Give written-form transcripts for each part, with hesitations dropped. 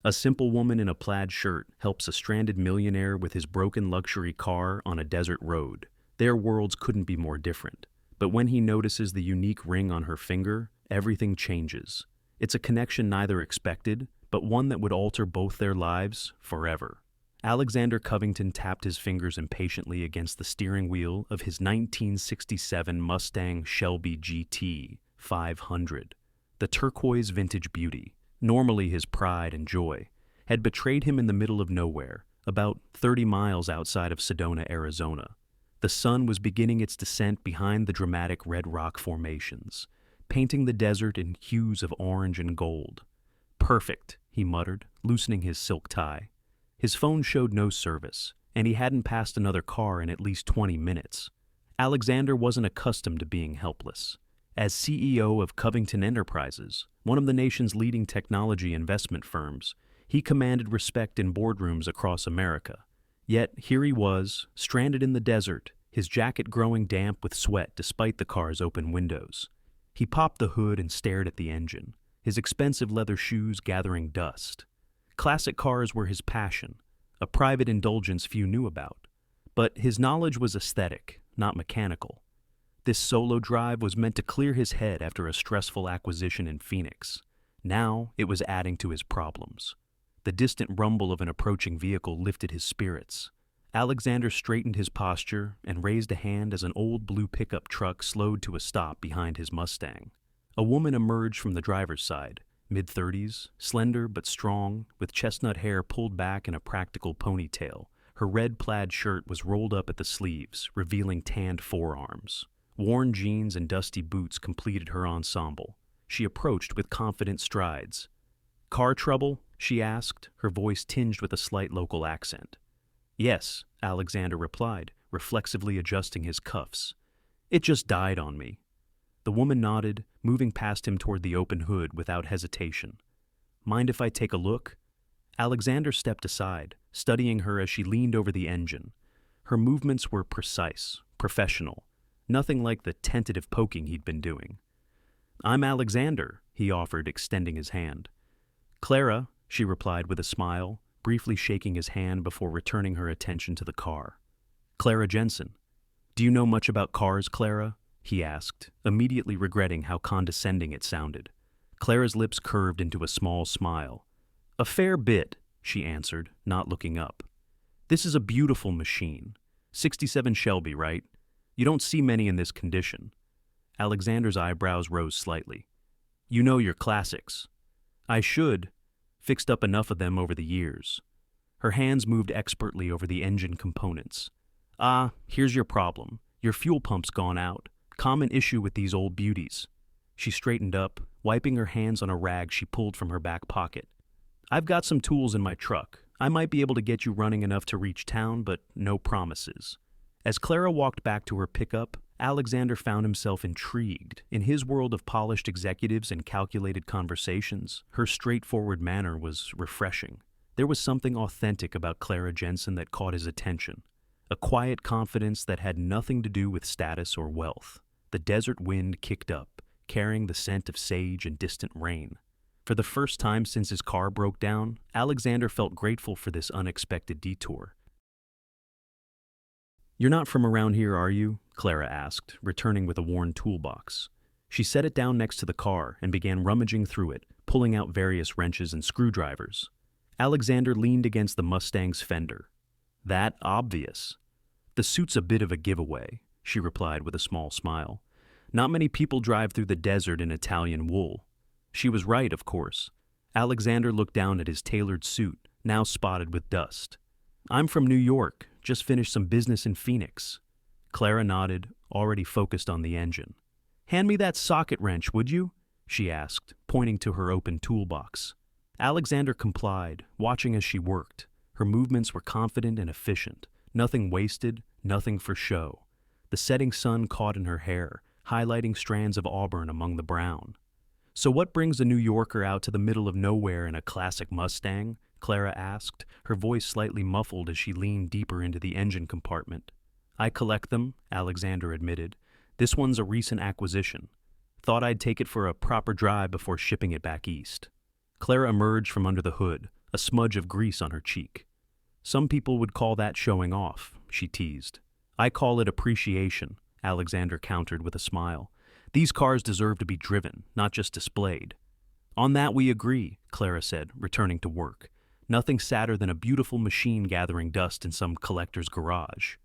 A simple woman in a plaid shirt helps a stranded millionaire with his broken luxury car on a desert road. Their worlds couldn't be more different. But when he notices the unique ring on her finger, everything changes. It's a connection neither expected, but one that would alter both their lives forever. Alexander Covington tapped his fingers impatiently against the steering wheel of his 1967 Mustang Shelby GT 500. The turquoise vintage beauty, normally his pride and joy, had betrayed him in the middle of nowhere, about 30 miles outside of Sedona, Arizona. The sun was beginning its descent behind the dramatic red rock formations, painting the desert in hues of orange and gold. "Perfect," he muttered, loosening his silk tie. His phone showed no service, and he hadn't passed another car in at least 20 minutes. Alexander wasn't accustomed to being helpless. As CEO of Covington Enterprises, one of the nation's leading technology investment firms, he commanded respect in boardrooms across America. Yet here he was, stranded in the desert, his jacket growing damp with sweat despite the car's open windows. He popped the hood and stared at the engine, his expensive leather shoes gathering dust. Classic cars were his passion, a private indulgence few knew about. But his knowledge was aesthetic, not mechanical. This solo drive was meant to clear his head after a stressful acquisition in Phoenix. Now it was adding to his problems. The distant rumble of an approaching vehicle lifted his spirits. Alexander straightened his posture and raised a hand as an old blue pickup truck slowed to a stop behind his Mustang. A woman emerged from the driver's side, mid-30s, slender but strong, with chestnut hair pulled back in a practical ponytail. Her red plaid shirt was rolled up at the sleeves, revealing tanned forearms. Worn jeans and dusty boots completed her ensemble. She approached with confident strides. "Car trouble?" she asked, her voice tinged with a slight local accent. "Yes," Alexander replied, reflexively adjusting his cuffs. "It just died on me." The woman nodded, moving past him toward the open hood without hesitation. "Mind if I take a look?" Alexander stepped aside, studying her as she leaned over the engine. Her movements were precise, professional, nothing like the tentative poking he'd been doing. "I'm Alexander," he offered, extending his hand. "Clara," she replied with a smile, briefly shaking his hand before returning her attention to the car. "Clara Jensen. Do you know much about cars, Clara?" he asked, immediately regretting how condescending it sounded. Clara's lips curved into a small smile. "A fair bit," she answered, not looking up. "This is a beautiful machine. 67 Shelby, right? You don't see many in this condition." Alexander's eyebrows rose slightly. "You know your classics." "I should. Fixed up enough of them over the years." Her hands moved expertly over the engine components. "Ah, here's your problem. Your fuel pump's gone out. Common issue with these old beauties." She straightened up, wiping her hands on a rag she pulled from her back pocket. "I've got some tools in my truck. I might be able to get you running enough to reach town, but no promises." As Clara walked back to her pickup, Alexander found himself intrigued. In his world of polished executives and calculated conversations, her straightforward manner was refreshing. There was something authentic about Clara Jensen that caught his attention, a quiet confidence that had nothing to do with status or wealth. The desert wind kicked up, carrying the scent of sage and distant rain. For the first time since his car broke down, Alexander felt grateful for this unexpected detour. "You're not from around here, are you?" Clara asked, returning with a worn toolbox. She set it down next to the car and began rummaging through it, pulling out various wrenches and screwdrivers. Alexander leaned against the Mustang's fender. "That obvious." "The suit's a bit of a giveaway," she replied with a small smile. "Not many people drive through the desert in Italian wool." She was right, of course. Alexander looked down at his tailored suit, now spotted with dust. "I'm from New York, just finished some business in Phoenix." Clara nodded, already focused on the engine. "Hand me that socket wrench, would you?" she asked, pointing to her open toolbox. Alexander complied, watching as she worked. Her movements were confident and efficient, nothing wasted, nothing for show. The setting sun caught in her hair, highlighting strands of auburn among the brown. "So what brings a New Yorker out to the middle of nowhere in a classic Mustang?" Clara asked, her voice slightly muffled as she leaned deeper into the engine compartment. "I collect them," Alexander admitted. "This one's a recent acquisition. Thought I'd take it for a proper drive before shipping it back east." Clara emerged from under the hood, a smudge of grease on her cheek. Some people would call that showing off, she teased. I call it appreciation, Alexander countered with a smile. These cars deserve to be driven, not just displayed. On that we agree, Clara said, returning to work. Nothing sadder than a beautiful machine gathering dust in some collector's garage.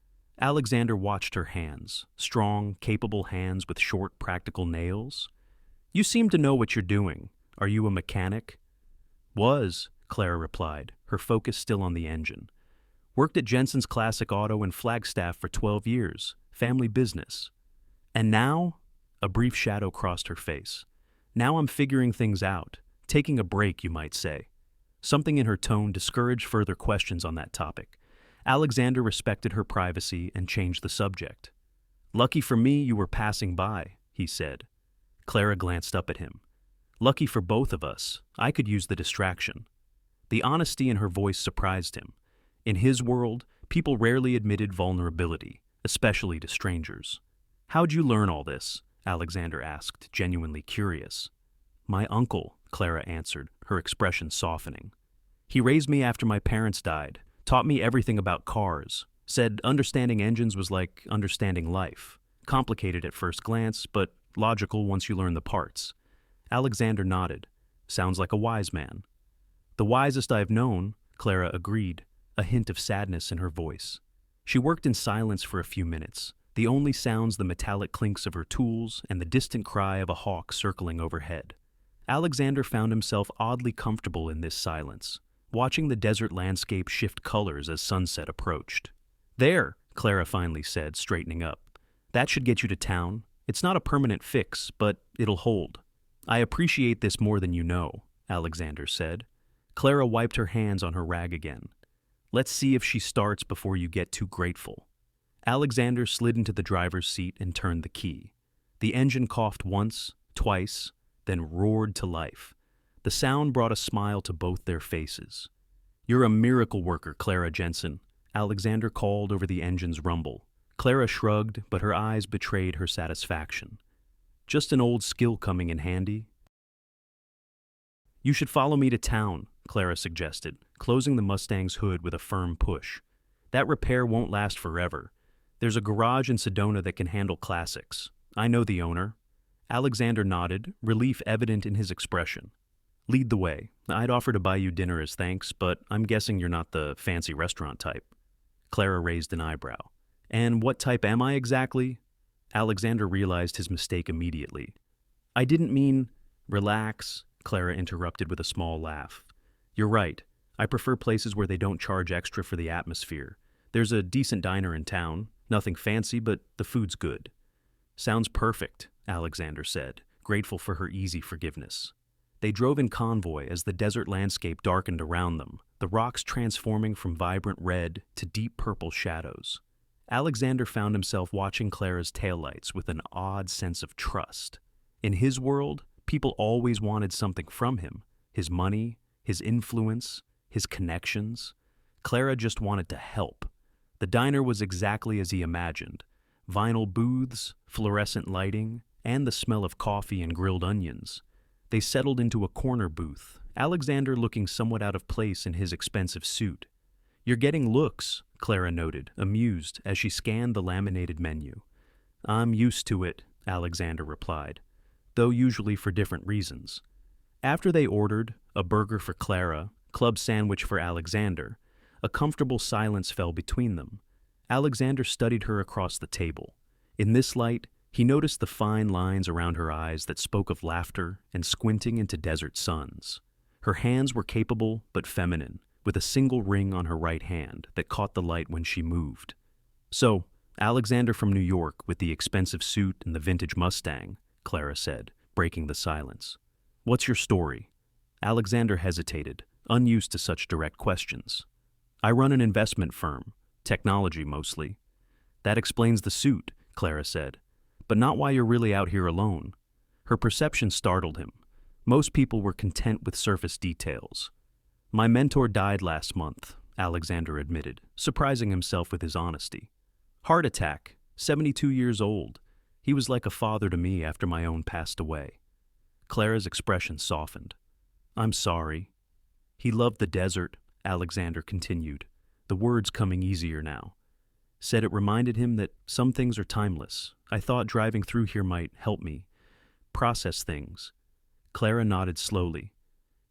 Alexander watched her hands, strong, capable hands with short, practical nails. You seem to know what you're doing. Are you a mechanic? Was, Clara replied, her focus still on the engine. Worked at Jensen's Classic Auto in Flagstaff for 12 years, family business. And now? A brief shadow crossed her face. Now I'm figuring things out, taking a break, you might say. Something in her tone discouraged further questions on that topic. Alexander respected her privacy and changed the subject. Lucky for me you were passing by, he said. Clara glanced up at him. Lucky for both of us, I could use the distraction. The honesty in her voice surprised him. In his world, people rarely admitted vulnerability, especially to strangers. How'd you learn all this? Alexander asked, genuinely curious. My uncle, Clara answered, her expression softening. He raised me after my parents died, taught me everything about cars, said understanding engines was like understanding life. Complicated at first glance, but logical once you learn the parts. Alexander nodded. Sounds like a wise man. The wisest I've known, Clara agreed, a hint of sadness in her voice. She worked in silence for a few minutes, the only sounds the metallic clinks of her tools and the distant cry of a hawk circling overhead. Alexander found himself oddly comfortable in this silence, watching the desert landscape shift colors as sunset approached. There, Clara finally said, straightening up. That should get you to town. It's not a permanent fix, but it'll hold. I appreciate this more than you know, Alexander said. Clara wiped her hands on her rag again. Let's see if she starts before you get too grateful. Alexander slid into the driver's seat and turned the key. The engine coughed once, twice, then roared to life. The sound brought a smile to both their faces. You're a miracle worker, Clara Jensen, Alexander called over the engine's rumble. Clara shrugged, but her eyes betrayed her satisfaction. Just an old skill coming in handy. You should follow me to town, Clara suggested, closing the Mustang's hood with a firm push. That repair won't last forever. There's a garage in Sedona that can handle classics. I know the owner. Alexander nodded, relief evident in his expression. Lead the way. I'd offer to buy you dinner as thanks, but I'm guessing you're not the fancy restaurant type. Clara raised an eyebrow. And what type am I exactly? Alexander realized his mistake immediately. I didn't mean... Relax, Clara interrupted with a small laugh. You're right. I prefer places where they don't charge extra for the atmosphere. There's a decent diner in town. Nothing fancy, but the food's good. Sounds perfect, Alexander said, grateful for her easy forgiveness. They drove in convoy as the desert landscape darkened around them, the rocks transforming from vibrant red to deep purple shadows. Alexander found himself watching Clara's taillights with an odd sense of trust. In his world, people always wanted something from him, his money, his influence, his connections. Clara just wanted to help. The diner was exactly as he imagined. Vinyl booths, fluorescent lighting, and the smell of coffee and grilled onions. They settled into a corner booth, Alexander looking somewhat out of place in his expensive suit. You're getting looks, Clara noted, amused, as she scanned the laminated menu. I'm used to it, Alexander replied, though usually for different reasons. After they ordered, a burger for Clara, club sandwich for Alexander, a comfortable silence fell between them. Alexander studied her across the table. In this light, he noticed the fine lines around her eyes that spoke of laughter and squinting into desert suns. Her hands were capable but feminine, with a single ring on her right hand that caught the light when she moved. So, Alexander from New York with the expensive suit and the vintage Mustang, Clara said, breaking the silence. What's your story? Alexander hesitated, unused to such direct questions. I run an investment firm, technology mostly. That explains the suit, Clara said, but not why you're really out here alone. Her perception startled him. Most people were content with surface details. My mentor died last month, Alexander admitted, surprising himself with his honesty. Heart attack, 72 years old. He was like a father to me after my own passed away. Clara's expression softened. I'm sorry. He loved the desert, Alexander continued, the words coming easier now. Said it reminded him that some things are timeless. I thought driving through here might help me process things. Clara nodded slowly.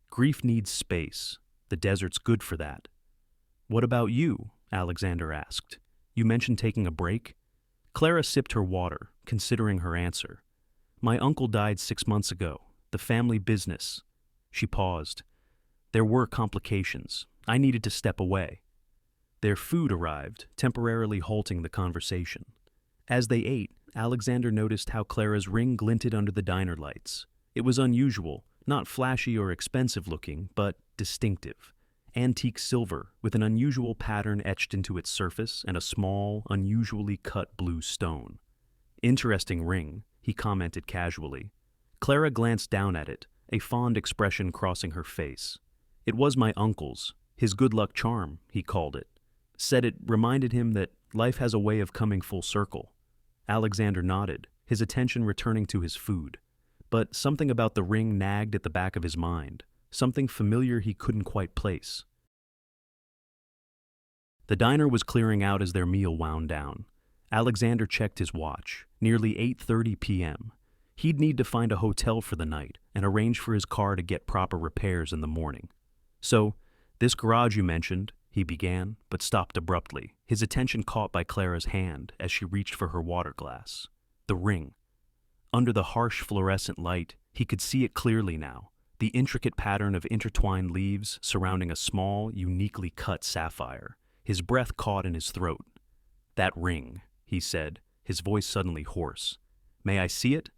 Grief needs space. The desert's good for that. What about you? Alexander asked. You mentioned taking a break? Clara sipped her water, considering her answer. My uncle died 6 months ago. The family business. She paused. There were complications. I needed to step away. Their food arrived, temporarily halting the conversation. As they ate, Alexander noticed how Clara's ring glinted under the diner lights. It was unusual, not flashy or expensive looking, but distinctive. Antique silver, with an unusual pattern etched into its surface and a small, unusually cut blue stone. Interesting ring, he commented casually. Clara glanced down at it, a fond expression crossing her face. It was my uncle's, his good luck charm, he called it. Said it reminded him that life has a way of coming full circle. Alexander nodded, his attention returning to his food. But something about the ring nagged at the back of his mind, something familiar he couldn't quite place. The diner was clearing out as their meal wound down. Alexander checked his watch, nearly 8:30 p.m. He'd need to find a hotel for the night and arrange for his car to get proper repairs in the morning. So, this garage you mentioned, he began, but stopped abruptly, his attention caught by Clara's hand as she reached for her water glass. The ring. Under the harsh fluorescent light, he could see it clearly now, the intricate pattern of intertwined leaves surrounding a small, uniquely cut sapphire. His breath caught in his throat. That ring, he said, his voice suddenly hoarse. May I see it?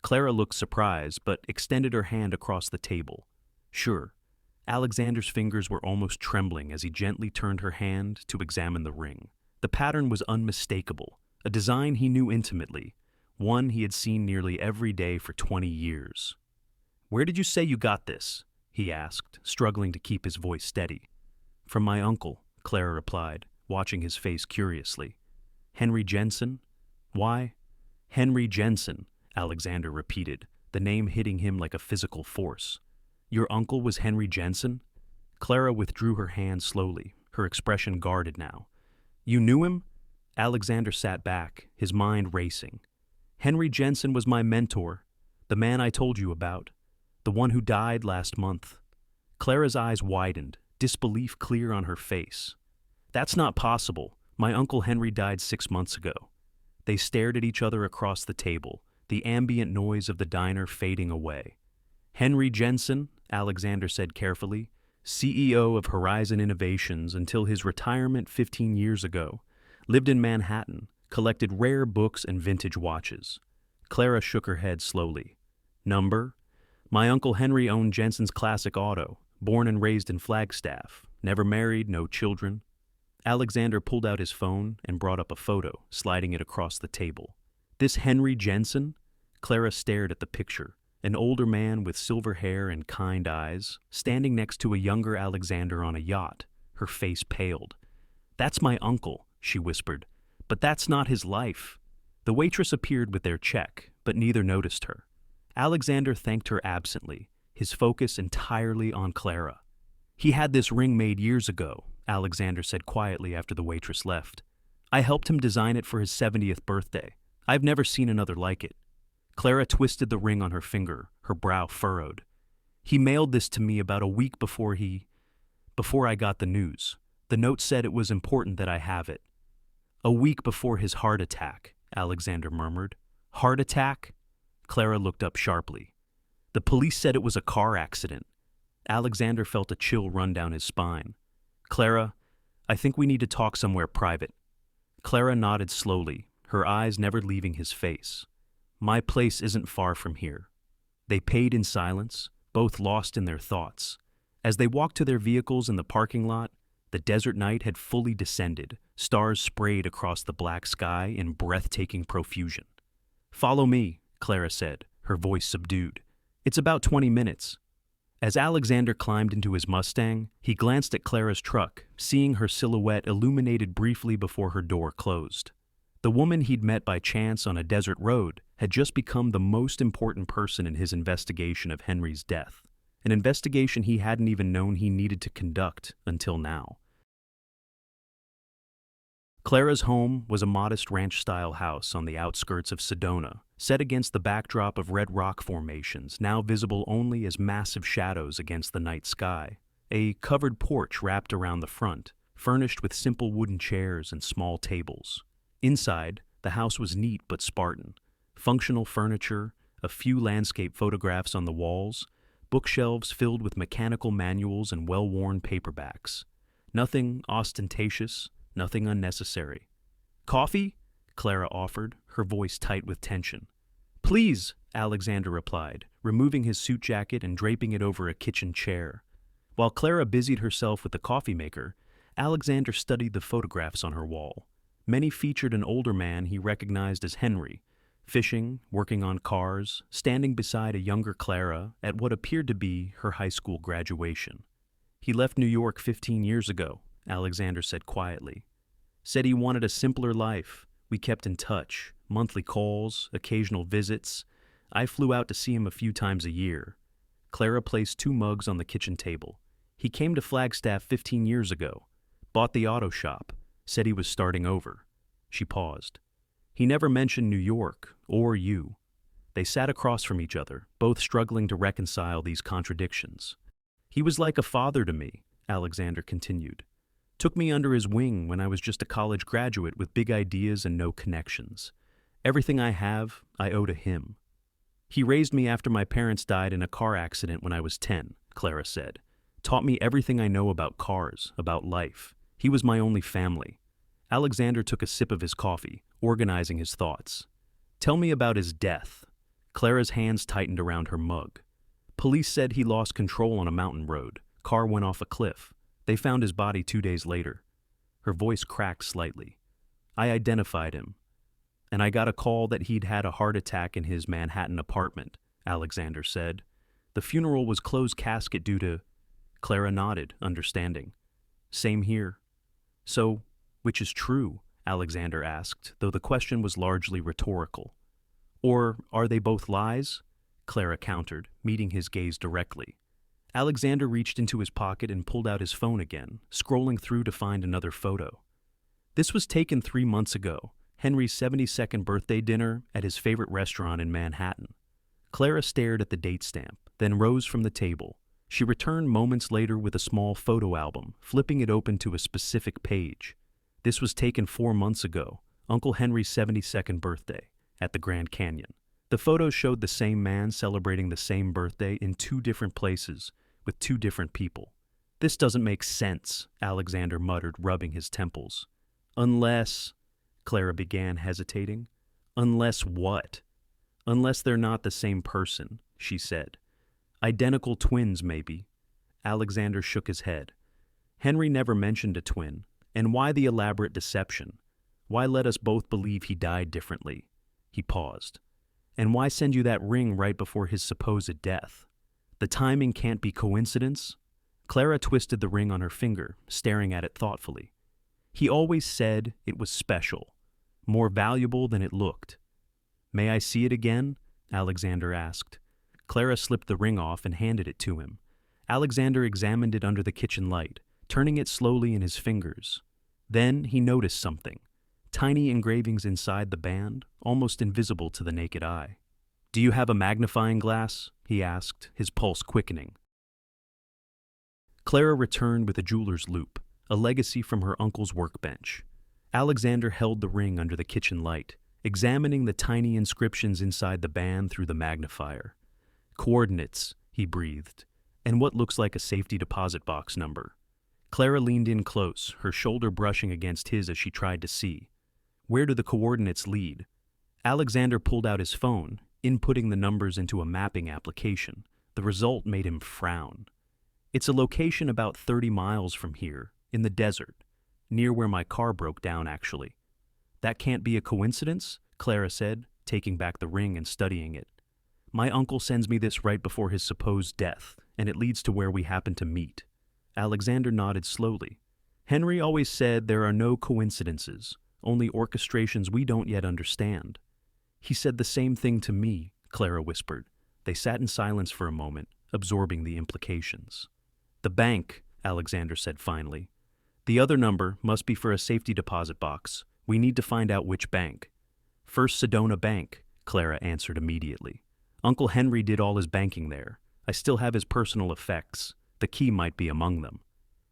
Clara looked surprised, but extended her hand across the table. Sure. Alexander's fingers were almost trembling as he gently turned her hand to examine the ring. The pattern was unmistakable, a design he knew intimately, one he had seen nearly every day for 20 years. Where did you say you got this? He asked, struggling to keep his voice steady. From my uncle, Clara replied, watching his face curiously. Henry Jensen? Why? Henry Jensen, Alexander repeated, the name hitting him like a physical force. Your uncle was Henry Jensen? Clara withdrew her hand slowly, her expression guarded now. You knew him? Alexander sat back, his mind racing. Henry Jensen was my mentor, the man I told you about, the one who died last month. Clara's eyes widened, disbelief clear on her face. That's not possible. My Uncle Henry died 6 months ago. They stared at each other across the table, the ambient noise of the diner fading away. Henry Jensen, Alexander said carefully, CEO of Horizon Innovations until his retirement 15 years ago, lived in Manhattan, collected rare books and vintage watches. Clara shook her head slowly. Number? My Uncle Henry owned Jensen's Classic Auto, born and raised in Flagstaff, never married, no children. Alexander pulled out his phone and brought up a photo, sliding it across the table. This Henry Jensen? Clara stared at the picture, an older man with silver hair and kind eyes, standing next to a younger Alexander on a yacht. Her face paled. That's my uncle, she whispered, but that's not his life. The waitress appeared with their check, but neither noticed her. Alexander thanked her absently, his focus entirely on Clara. He had this ring made years ago, Alexander said quietly after the waitress left. I helped him design it for his 70th birthday. I've never seen another like it. Clara twisted the ring on her finger, her brow furrowed. He mailed this to me about a week before I got the news. The note said it was important that I have it. A week before his heart attack, Alexander murmured. Heart attack? Clara looked up sharply. The police said it was a car accident. Alexander felt a chill run down his spine. Clara, I think we need to talk somewhere private. Clara nodded slowly, her eyes never leaving his face. My place isn't far from here. They paid in silence, both lost in their thoughts. As they walked to their vehicles in the parking lot, the desert night had fully descended, stars sprayed across the black sky in breathtaking profusion. Follow me, Clara said, her voice subdued. It's about 20 minutes. As Alexander climbed into his Mustang, he glanced at Clara's truck, seeing her silhouette illuminated briefly before her door closed. The woman he'd met by chance on a desert road had just become the most important person in his investigation of Henry's death. an investigation he hadn't even known he needed to conduct until now. Clara's home was a modest ranch-style house on the outskirts of Sedona, set against the backdrop of red rock formations, now visible only as massive shadows against the night sky. A covered porch wrapped around the front, furnished with simple wooden chairs and small tables. Inside, the house was neat but Spartan. Functional furniture, a few landscape photographs on the walls, bookshelves filled with mechanical manuals and well-worn paperbacks. Nothing ostentatious, nothing unnecessary. "Coffee?" Clara offered, her voice tight with tension. "Please," Alexander replied, removing his suit jacket and draping it over a kitchen chair. While Clara busied herself with the coffee maker, Alexander studied the photographs on her wall. Many featured an older man he recognized as Henry, fishing, working on cars, standing beside a younger Clara at what appeared to be her high school graduation. "He left New York 15 years ago," Alexander said quietly. "Said he wanted a simpler life. We kept in touch, monthly calls, occasional visits. I flew out to see him a few times a year." Clara placed 2 mugs on the kitchen table. "He came to Flagstaff 15 years ago, bought the auto shop, said he was starting over." She paused. "He never mentioned New York, or you." They sat across from each other, both struggling to reconcile these contradictions. "He was like a father to me," Alexander continued. "Took me under his wing when I was just a college graduate with big ideas and no connections. Everything I have, I owe to him." "He raised me after my parents died in a car accident when I was 10, Clara said. "Taught me everything I know about cars, about life. He was my only family." Alexander took a sip of his coffee, organizing his thoughts. "Tell me about his death." Clara's hands tightened around her mug. "Police said he lost control on a mountain road. Car went off a cliff. They found his body 2 days later." Her voice cracked slightly. "I identified him. And I got a call that he'd had a heart attack in his Manhattan apartment," Alexander said. "The funeral was closed casket due to—" Clara nodded, understanding. "Same here." "So, which is true?" Alexander asked, though the question was largely rhetorical. "Or are they both lies?" Clara countered, meeting his gaze directly. Alexander reached into his pocket and pulled out his phone again, scrolling through to find another photo. This was taken 3 months ago, Henry's 72nd birthday dinner at his favorite restaurant in Manhattan. Clara stared at the date stamp, then rose from the table. She returned moments later with a small photo album, flipping it open to a specific page. This was taken 4 months ago, Uncle Henry's 72nd birthday, at the Grand Canyon. The photos showed the same man celebrating the same birthday in 2 different places, with 2 different people. "This doesn't make sense," Alexander muttered, rubbing his temples. "Unless—" Clara began, hesitating. "Unless what?" "Unless they're not the same person," she said. "Identical twins, maybe." Alexander shook his head. "Henry never mentioned a twin. And why the elaborate deception? Why let us both believe he died differently?" He paused. "And why send you that ring right before his supposed death? The timing can't be coincidence?" Clara twisted the ring on her finger, staring at it thoughtfully. "He always said it was special, more valuable than it looked." "May I see it again?" Alexander asked. Clara slipped the ring off and handed it to him. Alexander examined it under the kitchen light, turning it slowly in his fingers. Then he noticed something. Tiny engravings inside the band, almost invisible to the naked eye. "Do you have a magnifying glass?" he asked, his pulse quickening. Clara returned with a jeweler's loupe, a legacy from her uncle's workbench. Alexander held the ring under the kitchen light, examining the tiny inscriptions inside the band through the magnifier. "Coordinates," he breathed, "and what looks like a safety deposit box number." Clara leaned in close, her shoulder brushing against his as she tried to see. "Where do the coordinates lead?" Alexander pulled out his phone, inputting the numbers into a mapping application. The result made him frown. "It's a location about 30 miles from here, in the desert, near where my car broke down, actually." "That can't be a coincidence?" Clara said, taking back the ring and studying it. "My uncle sends me this right before his supposed death, and it leads to where we happen to meet." Alexander nodded slowly. "Henry always said there are no coincidences, only orchestrations we don't yet understand." "He said the same thing to me," Clara whispered. They sat in silence for a moment, absorbing the implications. "The bank," Alexander said finally. "The other number must be for a safety deposit box. We need to find out which bank." "First Sedona Bank," Clara answered immediately. "Uncle Henry did all his banking there. I still have his personal effects. The key might be among them."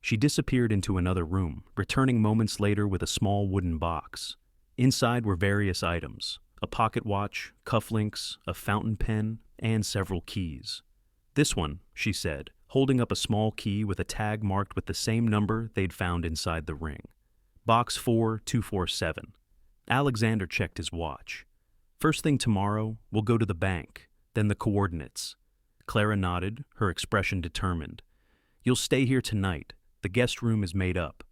She disappeared into another room, returning moments later with a small wooden box. Inside were various items: a pocket watch, cufflinks, a fountain pen, and several keys. "This one," she said, holding up a small key with a tag marked with the same number they'd found inside the ring. "Box 4247. Alexander checked his watch. "First thing tomorrow, we'll go to the bank, then the coordinates." Clara nodded, her expression determined. "You'll stay here tonight. The guest room is made up."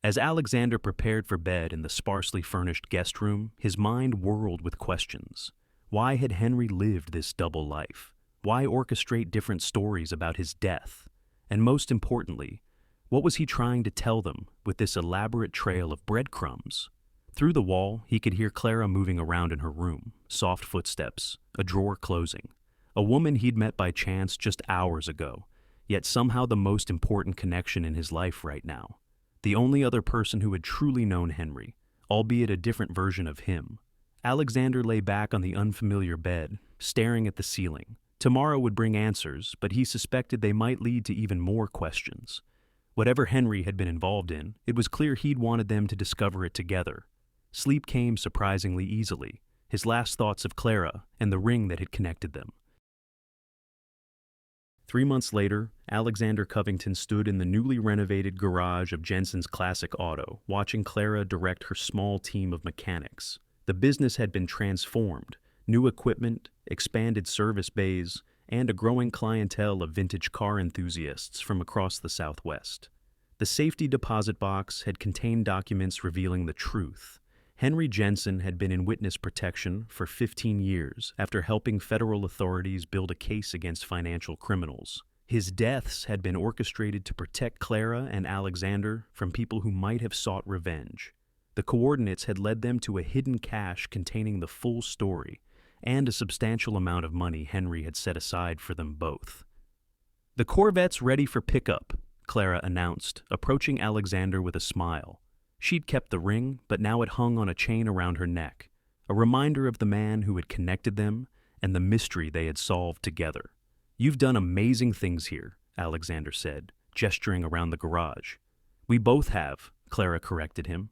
As Alexander prepared for bed in the sparsely furnished guest room, his mind whirled with questions. Why had Henry lived this double life? Why orchestrate different stories about his death? And most importantly, what was he trying to tell them with this elaborate trail of breadcrumbs? Through the wall, he could hear Clara moving around in her room, soft footsteps, a drawer closing. A woman he'd met by chance just hours ago, yet somehow the most important connection in his life right now. The only other person who had truly known Henry, albeit a different version of him. Alexander lay back on the unfamiliar bed, staring at the ceiling. Tomorrow would bring answers, but he suspected they might lead to even more questions. Whatever Henry had been involved in, it was clear he'd wanted them to discover it together. Sleep came surprisingly easily, his last thoughts of Clara and the ring that had connected them. 3 months later, Alexander Covington stood in the newly renovated garage of Jensen's Classic Auto, watching Clara direct her small team of mechanics. The business had been transformed: new equipment, expanded service bays, and a growing clientele of vintage car enthusiasts from across the Southwest. The safety deposit box had contained documents revealing the truth. Henry Jensen had been in witness protection for 15 years after helping federal authorities build a case against financial criminals. His deaths had been orchestrated to protect Clara and Alexander from people who might have sought revenge. The coordinates had led them to a hidden cache containing the full story and a substantial amount of money Henry had set aside for them both. "The Corvette's ready for pickup," Clara announced, approaching Alexander with a smile. She'd kept the ring, but now it hung on a chain around her neck, a reminder of the man who had connected them and the mystery they had solved together. "You've done amazing things here," Alexander said, gesturing around the garage. "We both have," Clara corrected him.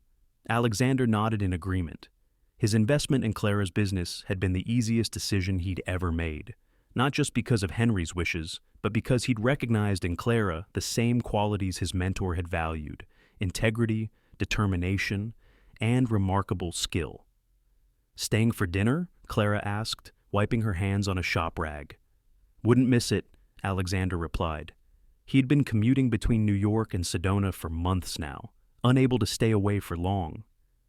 Alexander nodded in agreement. His investment in Clara's business had been the easiest decision he'd ever made, not just because of Henry's wishes, but because he'd recognized in Clara the same qualities his mentor had valued: integrity, determination, and remarkable skill. "Staying for dinner?" Clara asked, wiping her hands on a shop rag. "Wouldn't miss it," Alexander replied. He'd been commuting between New York and Sedona for months now, unable to stay away for long.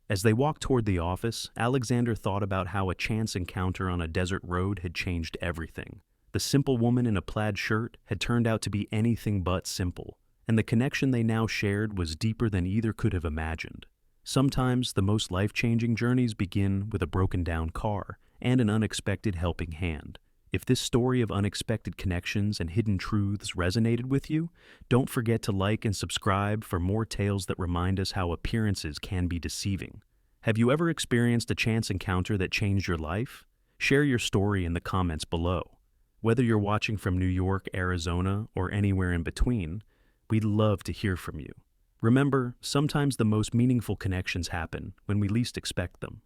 As they walked toward the office, Alexander thought about how a chance encounter on a desert road had changed everything. The simple woman in a plaid shirt had turned out to be anything but simple, and the connection they now shared was deeper than either could have imagined. Sometimes the most life-changing journeys begin with a broken-down car and an unexpected helping hand. If this story of unexpected connections and hidden truths resonated with you, don't forget to like and subscribe for more tales that remind us how appearances can be deceiving. Have you ever experienced a chance encounter that changed your life? Share your story in the comments below. Whether you're watching from New York, Arizona, or anywhere in between, we'd love to hear from you. Remember, sometimes the most meaningful connections happen when we least expect them.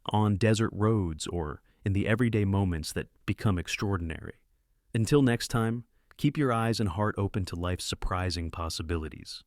On desert roads or in the everyday moments that become extraordinary. Until next time, keep your eyes and heart open to life's surprising possibilities.